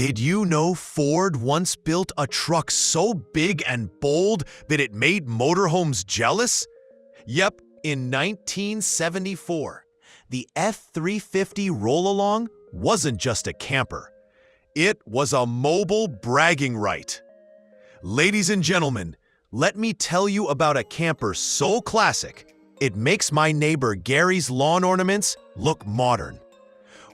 Did you know Ford once built a truck so big and bold that it made motorhomes jealous? Yep, in 1974, the F-350 Roll-Along wasn't just a camper. It was a mobile bragging right. Ladies and gentlemen, let me tell you about a camper so classic, it makes my neighbor Gary's lawn ornaments look modern.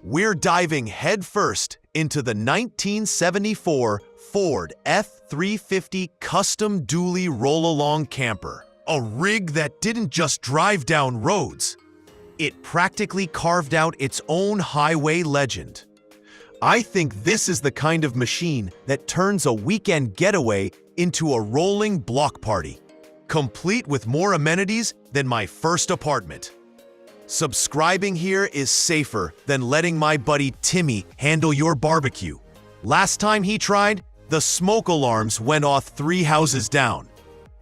We're diving headfirst into the 1974 Ford F-350 Custom Dually Roll-Along Camper, a rig that didn't just drive down roads. It practically carved out its own highway legend. I think this is the kind of machine that turns a weekend getaway into a rolling block party, complete with more amenities than my first apartment. Subscribing here is safer than letting my buddy Timmy handle your barbecue. Last time he tried, the smoke alarms went off 3 houses down.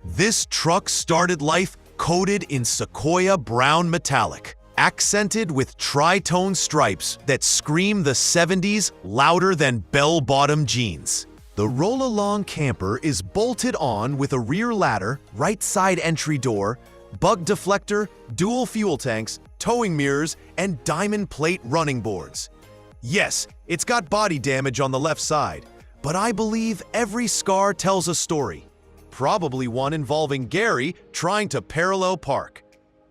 This truck started life coated in Sequoia brown metallic, accented with tri-tone stripes that scream the 70s louder than bell-bottom jeans. The Roll-Along camper is bolted on with a rear ladder, right side entry door, bug deflector, dual fuel tanks, towing mirrors, and diamond plate running boards. Yes, it's got body damage on the left side, but I believe every scar tells a story. Probably one involving Gary trying to parallel park.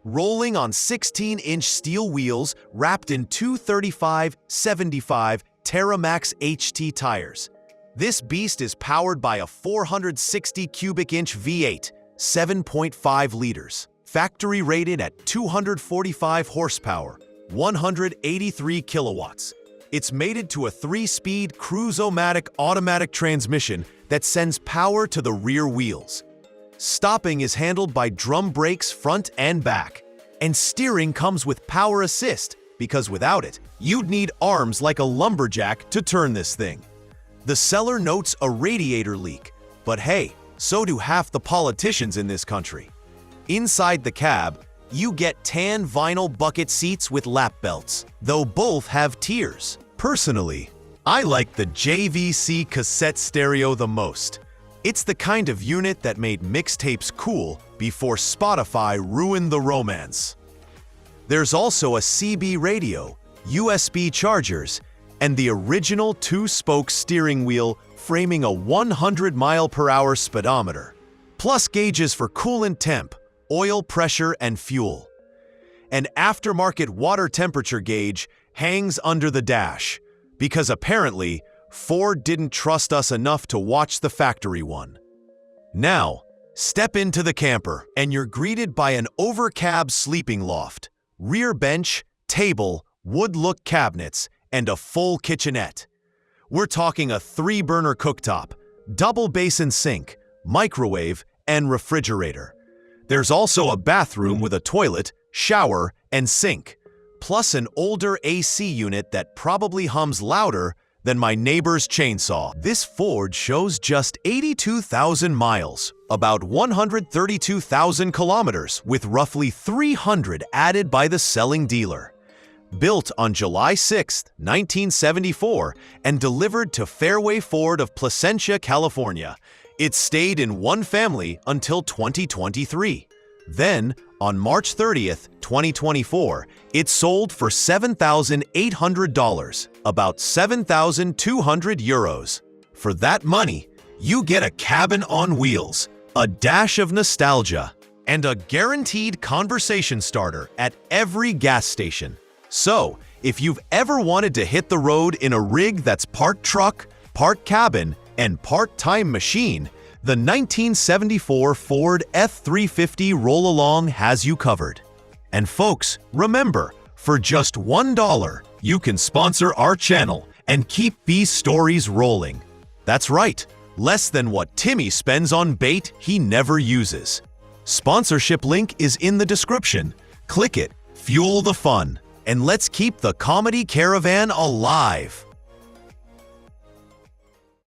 Rolling on 16-inch steel wheels wrapped in 235/75 TerraMax HT tires. This beast is powered by a 460 cubic inch V8, 7.5 liters. Factory rated at 245 horsepower, 183 kilowatts. It's mated to a 3-speed Cruise-O-Matic automatic transmission that sends power to the rear wheels. Stopping is handled by drum brakes front and back, and steering comes with power assist because without it, you'd need arms like a lumberjack to turn this thing. The seller notes a radiator leak, but hey, so do half the politicians in this country. Inside the cab, you get tan vinyl bucket seats with lap belts, though both have tiers. Personally, I like the JVC cassette stereo the most. It's the kind of unit that made mixtapes cool before Spotify ruined the romance. There's also a CB radio, USB chargers, and the original 2-spoke steering wheel framing a 100-mile-per-hour speedometer, plus gauges for coolant temp, oil pressure, and fuel. An aftermarket water temperature gauge hangs under the dash, because apparently Ford didn't trust us enough to watch the factory one. Now, step into the camper and you're greeted by an over-cab sleeping loft, rear bench, table, wood-look cabinets, and a full kitchenette. We're talking a 3-burner cooktop, double basin sink, microwave, and refrigerator. There's also a bathroom with a toilet, shower, and sink, plus an older AC unit that probably hums louder than my neighbor's chainsaw. This Ford shows just 82,000 miles, about 132,000 kilometers, with roughly 300 added by the selling dealer. Built on July 6, 1974, and delivered to Fairway Ford of Placentia, California, it stayed in one family until 2023. Then, on March 30th, 2024, it sold for $7,800, about 7,200 euros. For that money, you get a cabin on wheels, a dash of nostalgia, and a guaranteed conversation starter at every gas station. So, if you've ever wanted to hit the road in a rig that's part truck, part cabin, and part-time machine, the 1974 Ford F-350 Roll-Along has you covered. And folks, remember, for just $1, you can sponsor our channel and keep these stories rolling. That's right, less than what Timmy spends on bait he never uses. Sponsorship link is in the description. Click it, fuel the fun, and let's keep the comedy caravan alive.